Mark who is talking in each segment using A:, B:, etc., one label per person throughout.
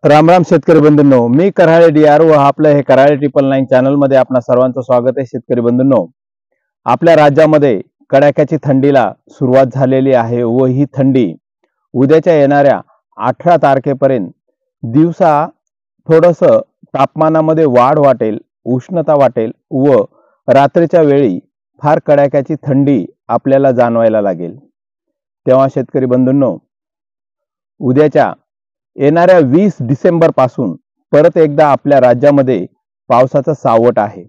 A: राम राम शेतकरी बंधूंनो, मी कराळे DR व आपलं हे कराळे 999 चॅनल मध्ये आपणा सर्वांचं स्वागत आहे। शेतकरी बंधूंनो, आपल्या राज्यामध्ये कडाक्याची थंडीला सुरुवात झालेली आहे व ही थंडी उद्याच्या येणाऱ्या 18 तारखेपर्यंत दिवसा थोडस तापमानामध्ये वाढ वाटेल, उष्णता वाटेल व रात्रीच्या वेळी फार कडाक्याची थंडी आपल्याला जाणवायला लागेल। तेव्हा शेतकरी बंधूंनो, उद्याच्या येणाऱ्या 20 डिसेंबर पासून परत एकदा आपल्या राज्यामध्ये पावसाचं सावट आहे।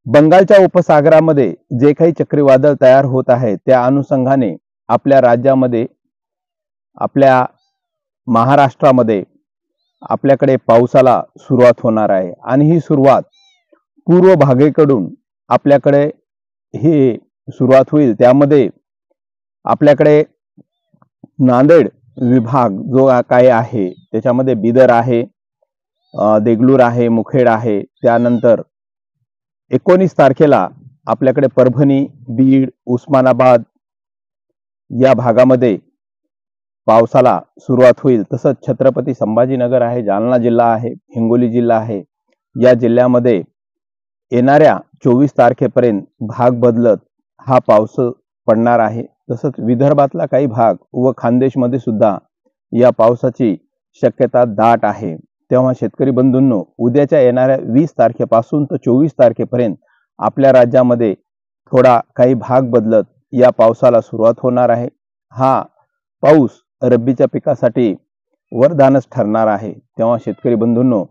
A: बंगालच्या उपसागरामध्ये जे काही चक्रीवादळ तयार होत आहे त्या अनुषंगाने आपल्या राज्यामध्ये, आपल्या महाराष्ट्रामध्ये आपल्याकडे पावसाला सुरुवात होणार आहे आणि ही सुरुवात पूर्व भागेकडून आपल्याकडे ही सुरुवात होईल। त्यामध्ये आपल्याकडे नांदेड विभाग जो काही आहे त्याच्यामध्ये बिदर आहे, देगलूर आहे, मुखेड आहे। त्यानंतर 19 तारखेला आपल्याकडे परभणी, बीड, उस्मानाबाद या भागामध्ये पावसाला सुरुवात होईल। तसंच छत्रपती संभाजीनगर आहे, जालना जिल्हा आहे, हिंगोली जिल्हा आहे, या जिल्ह्यामध्ये येणाऱ्या 24 तारखेपर्यंत भाग बदलत हा पाऊस पडणार आहे। तसंच विदर्भातला काही भाग व खानदेशमध्ये सुद्धा या पावसाची शक्यता दाट आहे। तेव्हा शेतकरी बंधूंनो, उद्याच्या येणाऱ्या 20 तारखेपासून तर 24 तारखेपर्यंत आपल्या राज्यामध्ये थोडा काही भाग बदलत या पावसाला सुरुवात होणार आहे। हा पाऊस रब्बीच्या पिकासाठी वरदानच ठरणार आहे। तेव्हा शेतकरी बंधूंनो,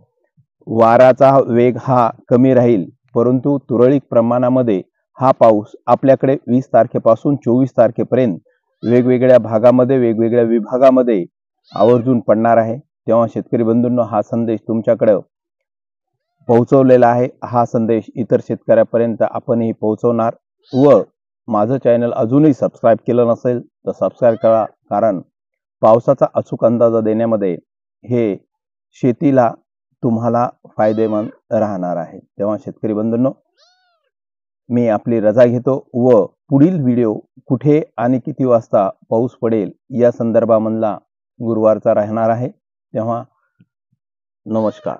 A: वाऱ्याचा वेग हा कमी राहील, परंतु तुरळक प्रमाणामध्ये हा पाऊस आपल्याकडे 20 तारखेपासून 24 तारखेपर्यंत वेगवेगळ्या भागामध्ये, वेगवेगळ्या विभागामध्ये आवर्जून पडणार आहे। तेव्हा शेतकरी बंधूंनो, हा संदेश तुमच्याकडे पोहोचवलेला आहे। हा संदेश इतर शेतकऱ्यांपर्यंत आपणही पोहोचवणार व माझं चॅनल अजूनही सबस्क्राइब केलं नसेल तर सबस्क्राइब करा, कारण पावसाचा अचूक अंदाज देण्यामध्ये हे शेतीला तुम्हाला फायदेमंद राहणार आहे। तेव्हा शेतकरी बंधूंनो, मी आपली रजा घेतो व पुढील व्हिडिओ कुठे आणि किती वाजता पाऊस पडेल या संदर्भामधला गुरुवारचा राहणार आहे। तेव्हा नमस्कार।